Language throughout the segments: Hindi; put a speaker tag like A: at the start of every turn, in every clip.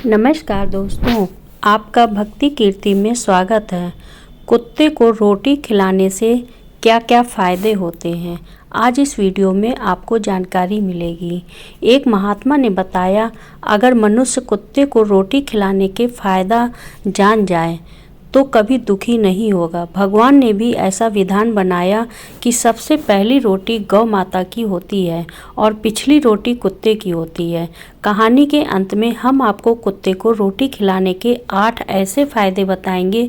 A: नमस्कार दोस्तों, आपका भक्ति कीर्ति में स्वागत है। कुत्ते को रोटी खिलाने से क्या क्या फ़ायदे होते हैं, आज इस वीडियो में आपको जानकारी मिलेगी। एक महात्मा ने बताया, अगर मनुष्य कुत्ते को रोटी खिलाने के फ़ायदा जान जाए तो कभी दुखी नहीं होगा। भगवान ने भी ऐसा विधान बनाया कि सबसे पहली रोटी गौ माता की होती है और पिछली रोटी कुत्ते की होती है। कहानी के अंत में हम आपको कुत्ते को रोटी खिलाने के 8 ऐसे फ़ायदे बताएंगे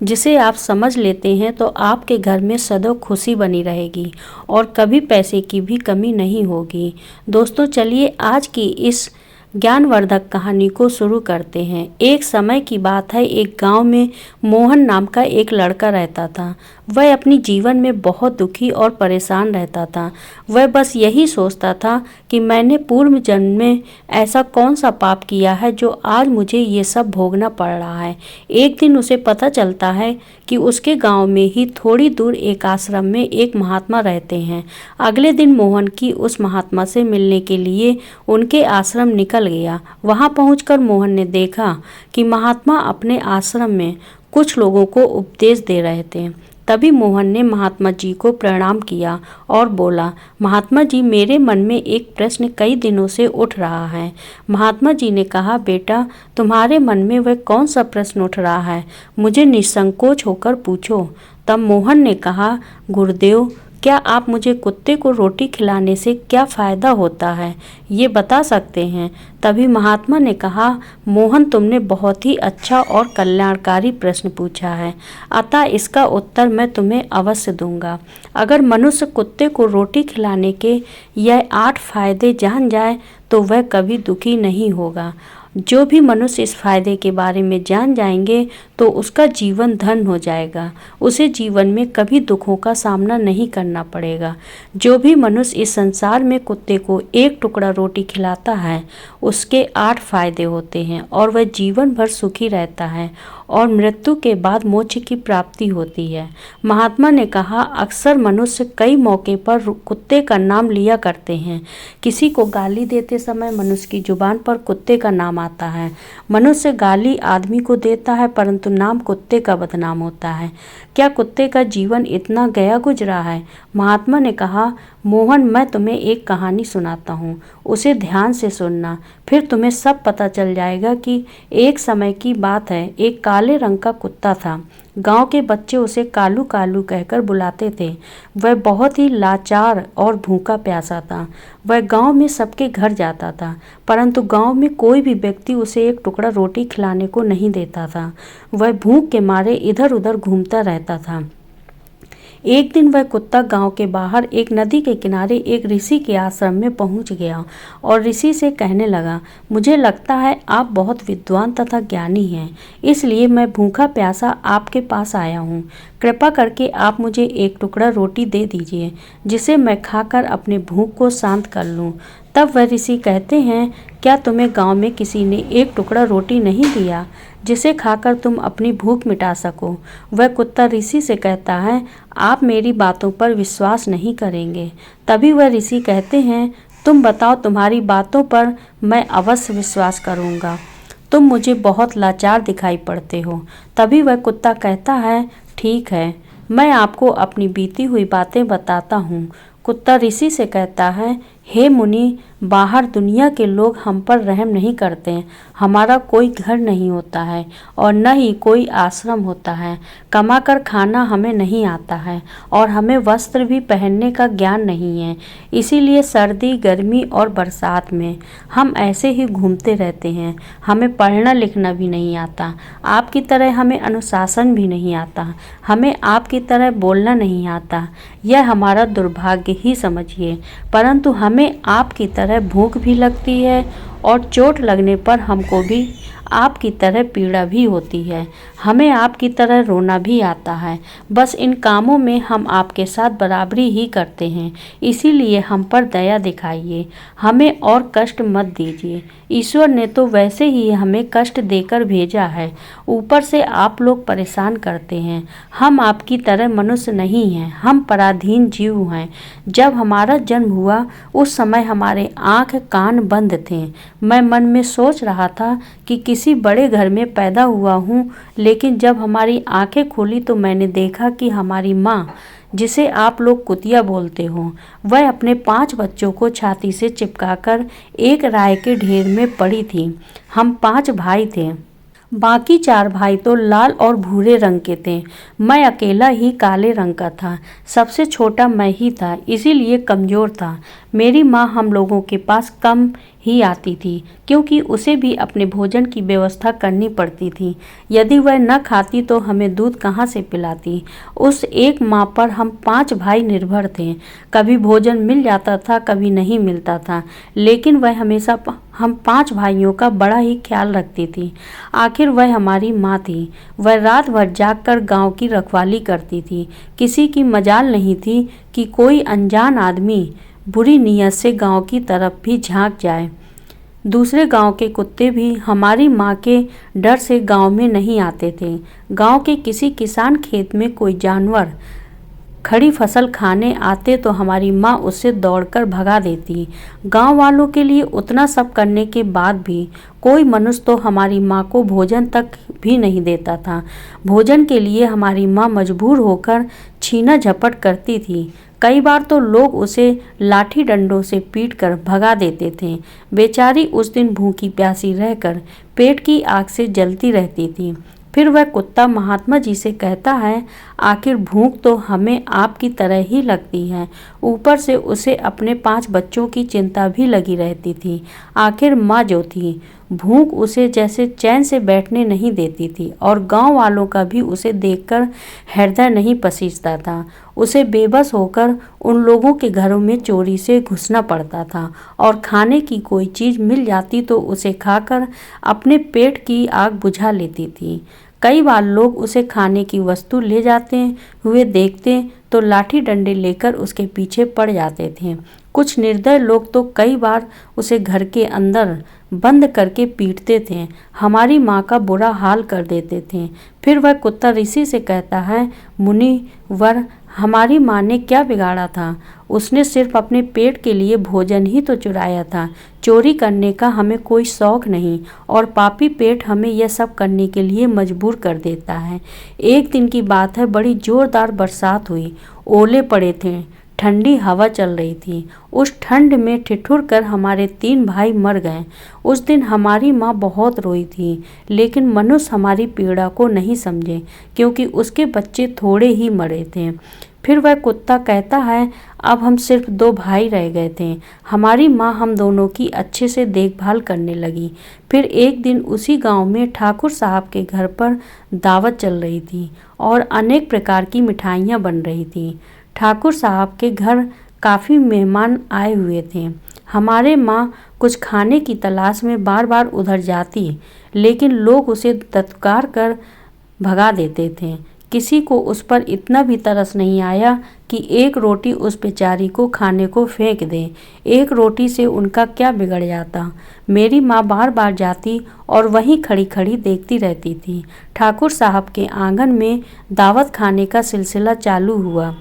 A: जिसे आप समझ लेते हैं तो आपके घर में सदैव खुशी बनी रहेगी और कभी पैसे की भी कमी नहीं होगी। दोस्तों, चलिए आज की इस ज्ञानवर्धक कहानी को शुरू करते हैं। एक समय की बात है, एक गांव में मोहन नाम का एक लड़का रहता था। वह अपनी जीवन में बहुत दुखी और परेशान रहता था। वह बस यही सोचता था कि मैंने पूर्व जन्म में ऐसा कौन सा पाप किया है जो आज मुझे ये सब भोगना पड़ रहा है। एक दिन उसे पता चलता है कि उसके गांव में ही थोड़ी दूर एक आश्रम में एक महात्मा रहते हैं। अगले दिन मोहन की उस महात्मा से मिलने के लिए उनके आश्रम निकल गया। वहां पहुंचकर मोहन ने देखा कि महात्मा अपने आश्रम में कुछ लोगों को उपदेश दे रहे थे। तभी मोहन ने महात्मा जी को प्रणाम किया और बोला, महात्मा जी, मेरे मन में एक प्रश्न कई दिनों से उठ रहा है। महात्मा जी ने कहा, बेटा, तुम्हारे मन में वह कौन सा प्रश्न उठ रहा है, मुझे निसंकोच होकर पूछो। तब मोहन ने कहा, गुरुदेव, क्या आप मुझे कुत्ते को रोटी खिलाने से क्या फ़ायदा होता है, ये बता सकते हैं? तभी महात्मा ने कहा, मोहन, तुमने बहुत ही अच्छा और कल्याणकारी प्रश्न पूछा है, अतः इसका उत्तर मैं तुम्हें अवश्य दूंगा। अगर मनुष्य कुत्ते को रोटी खिलाने के यह 8 फ़ायदे जान जाए तो वह कभी दुखी नहीं होगा। जो भी मनुष्य इस फायदे के बारे में जान जाएंगे तो उसका जीवन धन हो जाएगा। उसे जीवन में कभी दुखों का सामना नहीं करना पड़ेगा। जो भी मनुष्य इस संसार में कुत्ते को एक टुकड़ा रोटी खिलाता है उसके 8 फायदे होते हैं और वह जीवन भर सुखी रहता है और मृत्यु के बाद मोक्ष की प्राप्ति होती है। महात्मा ने कहा, अक्सर मनुष्य कई मौके पर कुत्ते का नाम लिया करते हैं। किसी को गाली देते समय मनुष्य की जुबान पर कुत्ते का नाम आता है। मनुष्य गाली आदमी को देता है परंतु नाम कुत्ते का बदनाम होता है। क्या कुत्ते का जीवन इतना गया गुजरा है? महात्मा ने कहा, मोहन, मैं तुम्हें एक कहानी सुनाता हूँ, उसे ध्यान से सुनना, फिर तुम्हें सब पता चल जाएगा कि एक समय की बात है। एक काले रंग का कुत्ता था। गांव के बच्चे उसे कालू कालू कहकर बुलाते थे। वह बहुत ही लाचार और भूखा प्यासा था। वह गांव में सबके घर जाता था परंतु गांव में कोई भी व्यक्ति उसे एक टुकड़ा रोटी खिलाने को नहीं देता था। वह भूख के मारे इधर उधर घूमता रहता था। एक दिन वह कुत्ता गांव के बाहर एक नदी के किनारे एक ऋषि के आश्रम में पहुंच गया और ऋषि से कहने लगा, मुझे लगता है आप बहुत विद्वान तथा ज्ञानी हैं, इसलिए मैं भूखा प्यासा आपके पास आया हूँ। कृपा करके आप मुझे एक टुकड़ा रोटी दे दीजिए जिसे मैं खाकर अपने भूख को शांत कर लूँ। तब वह ऋषि कहते हैं, क्या तुम्हें गांव में किसी ने एक टुकड़ा रोटी नहीं दिया जिसे खाकर तुम अपनी भूख मिटा सको? वह कुत्ता ऋषि से कहता है, आप मेरी बातों पर विश्वास नहीं करेंगे। तभी वह ऋषि कहते हैं, तुम बताओ, तुम्हारी बातों पर मैं अवश्य विश्वास करूँगा। तुम मुझे बहुत लाचार दिखाई पड़ते हो। तभी वह कुत्ता कहता है, ठीक है, मैं आपको अपनी बीती हुई बातें बताता हूँ। कुत्ता ऋषि से कहता है, हे मुनि, बाहर दुनिया के लोग हम पर रहम नहीं करते। हमारा कोई घर नहीं होता है और न ही कोई आश्रम होता है। कमाकर खाना हमें नहीं आता है और हमें वस्त्र भी पहनने का ज्ञान नहीं है। इसीलिए सर्दी, गर्मी और बरसात में हम ऐसे ही घूमते रहते हैं। हमें पढ़ना लिखना भी नहीं आता। आपकी तरह हमें अनुशासन भी नहीं आता। हमें आपकी तरह बोलना नहीं आता। यह हमारा दुर्भाग्य ही समझिए। परंतु हमें आपकी तरह भूख भी लगती है और चोट लगने पर हमको भी आपकी तरह पीड़ा भी होती है। हमें आपकी तरह रोना भी आता है। बस इन कामों में हम आपके साथ बराबरी ही करते हैं। इसीलिए हम पर दया दिखाइए, हमें और कष्ट मत दीजिए। ईश्वर ने तो वैसे ही हमें कष्ट देकर भेजा है, ऊपर से आप लोग परेशान करते हैं। हम आपकी तरह मनुष्य नहीं हैं, हम पराधीन जीव हैं। जब हमारा जन्म हुआ उस समय हमारे आँख कान बंद थे। मैं मन में सोच रहा था कि किसी बड़े घर में पैदा हुआ हूँ, लेकिन जब हमारी आंखें खुली तो मैंने देखा कि हमारी माँ, जिसे आप लोग कुतिया बोलते हो, वह अपने 5 बच्चों को छाती से चिपकाकर एक राय के ढेर में पड़ी थी। हम 5 भाई थे, बाकी 4 भाई तो लाल और भूरे रंग के थे। मैं अकेला ही काले रंग का था। सबसे छोटा मैं ही था, इसीलिए कमज़ोर था। मेरी माँ हम लोगों के पास कम ही आती थी, क्योंकि उसे भी अपने भोजन की व्यवस्था करनी पड़ती थी। यदि वह न खाती तो हमें दूध कहाँ से पिलाती। उस एक माँ पर हम 5 भाई निर्भर थे। कभी भोजन मिल जाता था, कभी नहीं मिलता था, लेकिन वह हमेशा हम 5 भाइयों का बड़ा ही ख्याल रखती थी। आखिर वह हमारी माँ थी। वह रात भर जाग कर गाँव की रखवाली करती थी। किसी की मजाल नहीं थी कि कोई अनजान आदमी बुरी नीयत से गांव की तरफ भी झांक जाए। दूसरे गांव के कुत्ते भी हमारी माँ के डर से गांव में नहीं आते थे। गांव के किसी किसान खेत में कोई जानवर खड़ी फसल खाने आते तो हमारी माँ उससे दौड़कर भगा देती। गांव वालों के लिए उतना सब करने के बाद भी कोई मनुष्य तो हमारी माँ को भोजन तक भी नहीं देता था। भोजन के लिए हमारी माँ मजबूर होकर छीना झपट करती थी। कई बार तो लोग उसे लाठी डंडों से पीटकर भगा देते थे। बेचारी उस दिन भूखी प्यासी रहकर पेट की आग से जलती रहती थी। फिर वह कुत्ता महात्मा जी से कहता है, आखिर भूख तो हमें आपकी तरह ही लगती है। ऊपर से उसे अपने 5 बच्चों की चिंता भी लगी रहती थी। आखिर माँ जो थी, भूख उसे जैसे चैन से बैठने नहीं देती थी, और गांव वालों का भी उसे देखकर हृदय नहीं पसीजता था। उसे बेबस होकर उन लोगों के घरों में चोरी से घुसना पड़ता था, और खाने की कोई चीज़ मिल जाती तो उसे खाकर अपने पेट की आग बुझा लेती थी। कई बार लोग उसे खाने की वस्तु ले जाते हुए देखते तो लाठी डंडे लेकर उसके पीछे पड़ जाते थे। कुछ निर्दय लोग तो कई बार उसे घर के अंदर बंद करके पीटते थे, हमारी माँ का बुरा हाल कर देते थे। फिर वह कुत्ता ऋषि से कहता है, मुनिवर, हमारी माँ ने क्या बिगाड़ा था? उसने सिर्फ अपने पेट के लिए भोजन ही तो चुराया था। चोरी करने का हमें कोई शौक नहीं, और पापी पेट हमें यह सब करने के लिए मजबूर कर देता है। एक दिन की बात है, बड़ी जोरदार बरसात हुई, ओले पड़े थे, ठंडी हवा चल रही थी। उस ठंड में ठिठुर कर हमारे 3 भाई मर गए। उस दिन हमारी माँ बहुत रोई थी, लेकिन मनुष्य हमारी पीड़ा को नहीं समझे, क्योंकि उसके बच्चे थोड़े ही मरे थे। फिर वह कुत्ता कहता है, अब हम सिर्फ 2 भाई रह गए थे। हमारी माँ हम दोनों की अच्छे से देखभाल करने लगी। फिर एक दिन उसी गांव में ठाकुर साहब के घर पर दावत चल रही थी, और अनेक प्रकार की मिठाइयाँ बन रही थी। ठाकुर साहब के घर काफ़ी मेहमान आए हुए थे। हमारे माँ कुछ खाने की तलाश में बार बार उधर जाती, लेकिन लोग उसे धत्कार कर भगा देते थे। किसी को उस पर इतना भी तरस नहीं आया कि एक रोटी उस बेचारी को खाने को फेंक दे। एक रोटी से उनका क्या बिगड़ जाता। मेरी माँ बार बार जाती और वहीं खड़ी खड़ी देखती रहती थी। ठाकुर साहब के आंगन में दावत खाने का सिलसिला चालू हुआ।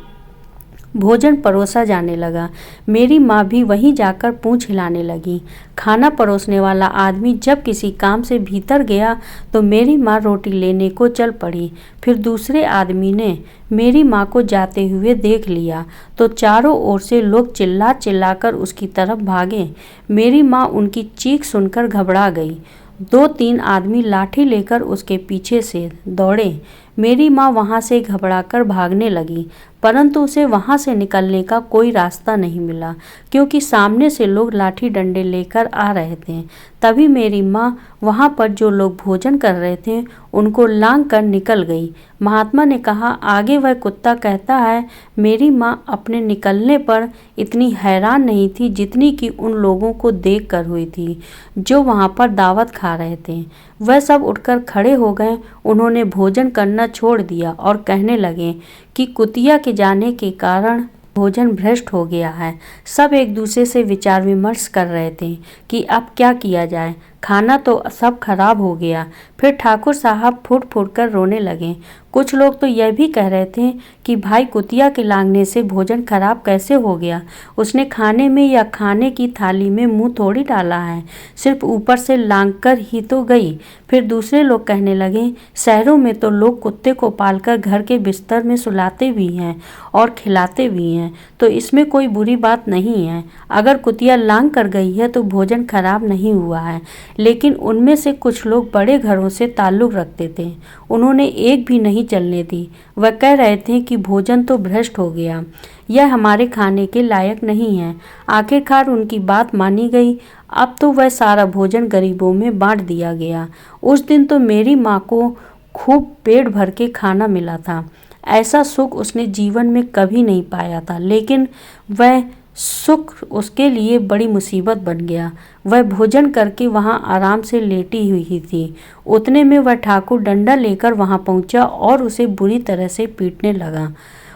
A: भोजन परोसा जाने लगा। मेरी माँ भी वहीं जाकर पूँछ हिलाने लगी। खाना परोसने वाला आदमी जब किसी काम से भीतर गया तो मेरी माँ रोटी लेने को चल पड़ी। फिर दूसरे आदमी ने मेरी माँ को जाते हुए देख लिया तो चारों ओर से लोग चिल्ला चिल्लाकर उसकी तरफ भागे। मेरी माँ उनकी चीख सुनकर घबरा गई। 2-3 आदमी लाठी लेकर उसके पीछे से दौड़े। मेरी माँ वहाँ से घबराकर भागने लगी, परंतु उसे वहाँ से निकलने का कोई रास्ता नहीं मिला, क्योंकि सामने से लोग लाठी डंडे लेकर आ रहे थे। तभी मेरी माँ वहाँ पर जो लोग भोजन कर रहे थे उनको लांग कर निकल गई। महात्मा ने कहा, आगे वह कुत्ता कहता है, मेरी माँ अपने निकलने पर इतनी हैरान नहीं थी जितनी कि उन लोगों को देख कर हुई थी जो वहाँ पर दावत खा रहे थे। वह सब उठकर खड़े हो गए। उन्होंने भोजन करना छोड़ दिया और कहने लगे कि कुतिया के जाने के कारण भोजन भ्रष्ट हो गया है। सब एक दूसरे से विचार विमर्श कर रहे थे कि अब क्या किया जाए। खाना तो सब खराब हो गया। फिर ठाकुर साहब फुट फुट कर रोने लगे। कुछ लोग तो यह भी कह रहे थे कि भाई कुतिया के लांघने से भोजन खराब कैसे हो गया, उसने खाने में या खाने की थाली में मुंह थोड़ी डाला है, सिर्फ ऊपर से लांघ कर ही तो गई। फिर दूसरे लोग कहने लगे, शहरों में तो लोग कुत्ते को पालकर घर के बिस्तर में सुलाते भी हैं और खिलाते भी हैं, तो इसमें कोई बुरी बात नहीं है। अगर कुतिया लांघ कर गई है तो भोजन खराब नहीं हुआ है। लेकिन उनमें से कुछ लोग बड़े घरों से ताल्लुक़ रखते थे, उन्होंने एक भी नहीं चलने दी। वह कह रहे थे कि भोजन तो भ्रष्ट हो गया, यह हमारे खाने के लायक नहीं है। आखिरकार उनकी बात मानी गई। अब तो वह सारा भोजन गरीबों में बांट दिया गया। उस दिन तो मेरी माँ को खूब पेट भर के खाना मिला था। ऐसा सुख उसने जीवन में कभी नहीं पाया था, लेकिन वह सुख उसके लिए बड़ी मुसीबत बन गया। वह भोजन करके वहां आराम से लेटी हुई थी। उतने में वह ठाकुर डंडा लेकर वहां पहुंचा और उसे बुरी तरह से पीटने लगा।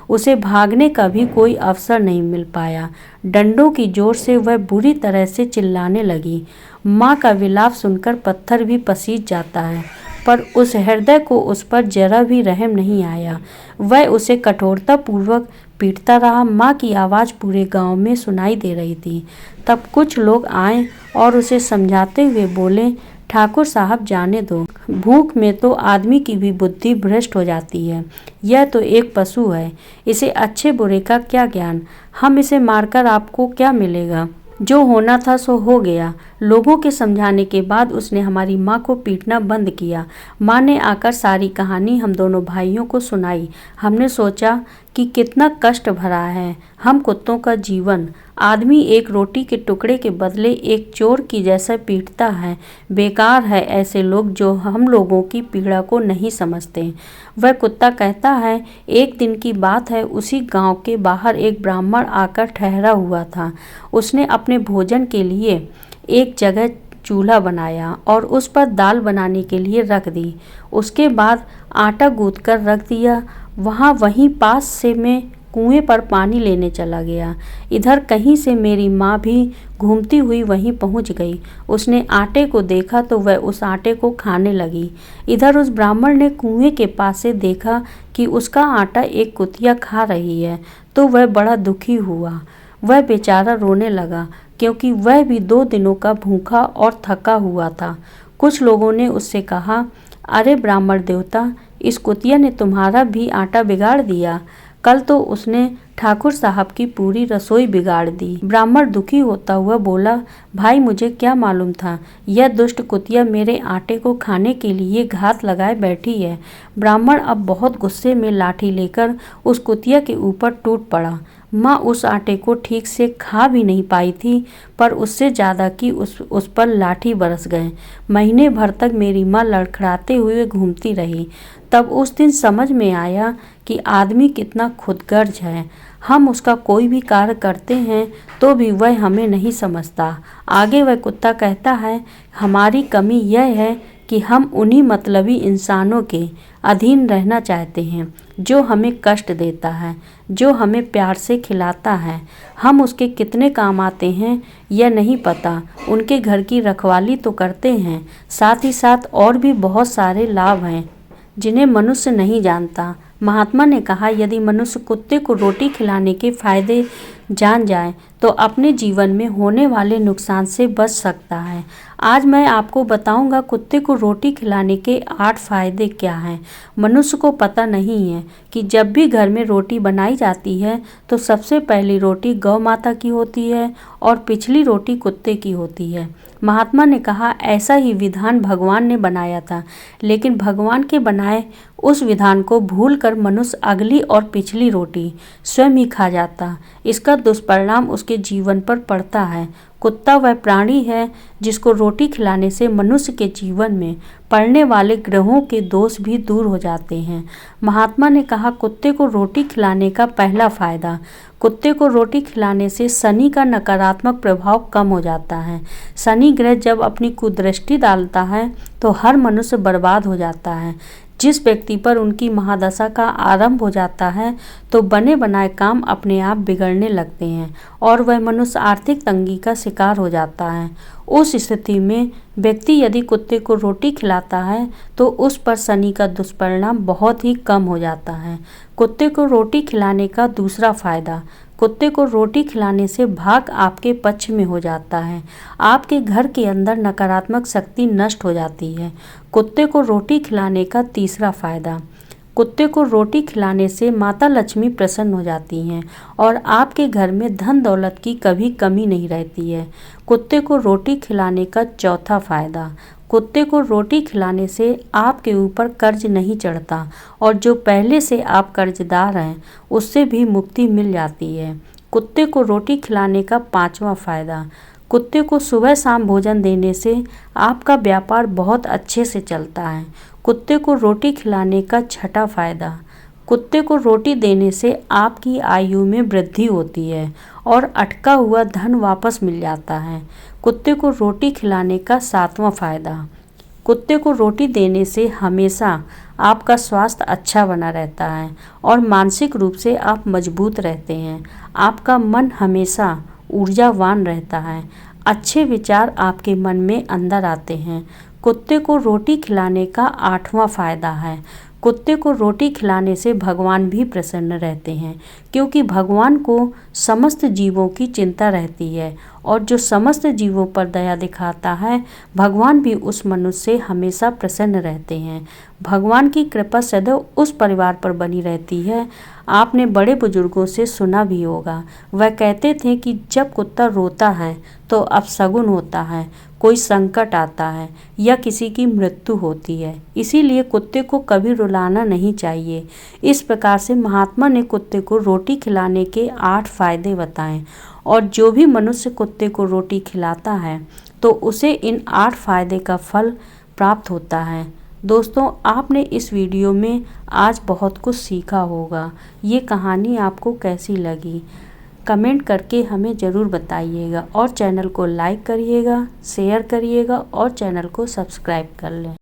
A: उसे भागने का भी कोई अवसर नहीं मिल पाया। डंडों की जोर से वह बुरी तरह से चिल्लाने लगी। माँ का विलाप सुनकर पत्थर भी पसीज जाता है, पर उस हृदय को उस पर जरा भी रहम नहीं आया। वह उसे कठोरतापूर्वक पीटता रहा। माँ की आवाज़ पूरे गांव में सुनाई दे रही थी। तब कुछ लोग आए और उसे समझाते हुए बोले, ठाकुर साहब जाने दो, भूख में तो आदमी की भी बुद्धि भ्रष्ट हो जाती है। यह तो एक पशु है, इसे अच्छे बुरे का क्या ज्ञान। हम इसे मारकर आपको क्या मिलेगा, जो होना था सो हो गया। लोगों के समझाने के बाद उसने हमारी माँ को पीटना बंद किया। माँ ने आकर सारी कहानी हम दोनों भाइयों को सुनाई। हमने सोचा कि कितना कष्ट भरा है हम कुत्तों का जीवन। आदमी एक रोटी के टुकड़े के बदले एक चोर की जैसा पीटता है। बेकार है ऐसे लोग जो हम लोगों की पीड़ा को नहीं समझते। वह कुत्ता कहता है, एक दिन की बात है, उसी गांव के बाहर एक ब्राह्मण आकर ठहरा हुआ था। उसने अपने भोजन के लिए एक जगह चूल्हा बनाया और उस पर दाल बनाने के लिए रख दी। उसके बाद आटा गूंथ कर रख दिया। वहीं पास से मैं कुएं पर पानी लेने चला गया। इधर कहीं से मेरी माँ भी घूमती हुई वहीं पहुँच गई। उसने आटे को देखा तो वह उस आटे को खाने लगी। इधर उस ब्राह्मण ने कुएं के पास से देखा कि उसका आटा एक कुतिया खा रही है, तो वह बड़ा दुखी हुआ। वह बेचारा रोने लगा, क्योंकि वह भी 2 दिनों का भूखा और थका हुआ था। कुछ लोगों ने उससे कहा, अरे ब्राह्मण देवता, इस कुतिया ने तुम्हारा भी आटा बिगाड़ दिया। कल तो उसने ठाकुर साहब की पूरी रसोई बिगाड़ दी। ब्राह्मण दुखी होता हुआ बोला, भाई मुझे क्या मालूम था, यह दुष्ट कुतिया मेरे आटे को खाने के लिए घात लगाए बैठी है। ब्राह्मण अब बहुत गुस्से में लाठी लेकर उस कुतिया के ऊपर टूट पड़ा। माँ उस आटे को ठीक से खा भी नहीं पाई थी, पर उससे ज़्यादा कि उस पर लाठी बरस गए। महीने भर तक मेरी माँ लड़खड़ाते हुए घूमती रही। तब उस दिन समझ में आया कि आदमी कितना खुदगर्ज है। हम उसका कोई भी कार्य करते हैं तो भी वह हमें नहीं समझता। आगे वह कुत्ता कहता है, हमारी कमी यह है कि हम उन्हीं मतलबी इंसानों के अधीन रहना चाहते हैं, जो हमें कष्ट देता है, जो हमें प्यार से खिलाता है। हम उसके कितने काम आते हैं यह नहीं पता। उनके घर की रखवाली तो करते हैं, साथ ही साथ और भी बहुत सारे लाभ हैं जिन्हें मनुष्य नहीं जानता। महात्मा ने कहा, यदि मनुष्य कुत्ते को रोटी खिलाने के फायदे जान जाए तो अपने जीवन में होने वाले नुकसान से बच सकता है। आज मैं आपको बताऊंगा कुत्ते को रोटी खिलाने के 8 फायदे क्या हैं। मनुष्य को पता नहीं है कि जब भी घर में रोटी बनाई जाती है तो सबसे पहली रोटी गौ माता की होती है और पिछली रोटी कुत्ते की होती है। महात्मा ने कहा, ऐसा ही विधान भगवान ने बनाया था, लेकिन भगवान के बनाए उस विधान को भूलकर मनुष्य अगली और पिछली रोटी स्वयं ही खा जाता। इसका दुष्परिणाम उसके जीवन पर पड़ता है। कुत्ता वह प्राणी है जिसको रोटी खिलाने से मनुष्य के जीवन में पड़ने वाले ग्रहों के दोष भी दूर हो जाते हैं। महात्मा ने कहा, कुत्ते को रोटी खिलाने का पहला फायदा, कुत्ते को रोटी खिलाने से शनि का नकारात्मक प्रभाव कम हो जाता है। शनि ग्रह जब अपनी कुदृष्टि डालता है तो हर मनुष्य बर्बाद हो जाता है। जिस व्यक्ति पर उनकी महादशा का आरंभ हो जाता है तो बने बनाए काम अपने आप बिगड़ने लगते हैं और वह मनुष्य आर्थिक तंगी का शिकार हो जाता है। उस स्थिति में व्यक्ति यदि कुत्ते को रोटी खिलाता है तो उस पर शनि का दुष्परिणाम बहुत ही कम हो जाता है। कुत्ते को रोटी खिलाने का दूसरा फायदा, कुत्ते को रोटी खिलाने से भाग आपके पक्ष में हो जाता है। आपके घर के अंदर नकारात्मक शक्ति नष्ट हो जाती है। कुत्ते को रोटी खिलाने का तीसरा फायदा, कुत्ते को रोटी खिलाने से माता लक्ष्मी प्रसन्न हो जाती हैं और आपके घर में धन दौलत की कभी कमी नहीं रहती है। कुत्ते को रोटी खिलाने का चौथा फायदा, कुत्ते को रोटी खिलाने से आपके ऊपर कर्ज नहीं चढ़ता और जो पहले से आप कर्जदार हैं उससे भी मुक्ति मिल जाती है। कुत्ते को रोटी खिलाने का पांचवा फायदा, कुत्ते को सुबह शाम भोजन देने से आपका व्यापार बहुत अच्छे से चलता है। कुत्ते को रोटी खिलाने का छठा फायदा, कुत्ते को रोटी देने से आपकी आयु में वृद्धि होती है और अटका हुआ धन वापस मिल जाता है। कुत्ते को रोटी खिलाने का सातवां फायदा, कुत्ते को रोटी देने से हमेशा आपका स्वास्थ्य अच्छा बना रहता है और मानसिक रूप से आप मजबूत रहते हैं। आपका मन हमेशा ऊर्जावान रहता है, अच्छे विचार आपके मन में अंदर आते हैं। कुत्ते को रोटी खिलाने का आठवां फायदा है, कुत्ते को रोटी खिलाने से भगवान भी प्रसन्न रहते हैं क्योंकि भगवान को समस्त जीवों की चिंता रहती है और जो समस्त जीवों पर दया दिखाता है भगवान भी उस मनुष्य से हमेशा प्रसन्न रहते हैं। भगवान की कृपा सदैव उस परिवार पर बनी रहती है। आपने बड़े बुजुर्गों से सुना भी होगा, वह कहते थे कि जब कुत्ता रोता है तो अपशगुन होता है, कोई संकट आता है या किसी की मृत्यु होती है, इसीलिए कुत्ते को कभी रुलाना नहीं चाहिए। इस प्रकार से महात्मा ने कुत्ते को रोटी खिलाने के 8 फायदे बताएं और जो भी मनुष्य कुत्ते को रोटी खिलाता है तो उसे इन 8 फायदे का फल प्राप्त होता है। दोस्तों, आपने इस वीडियो में आज बहुत कुछ सीखा होगा। ये कहानी आपको कैसी लगी कमेंट करके हमें ज़रूर बताइएगा और चैनल को लाइक करिएगा, शेयर करिएगा और चैनल को सब्सक्राइब कर लें।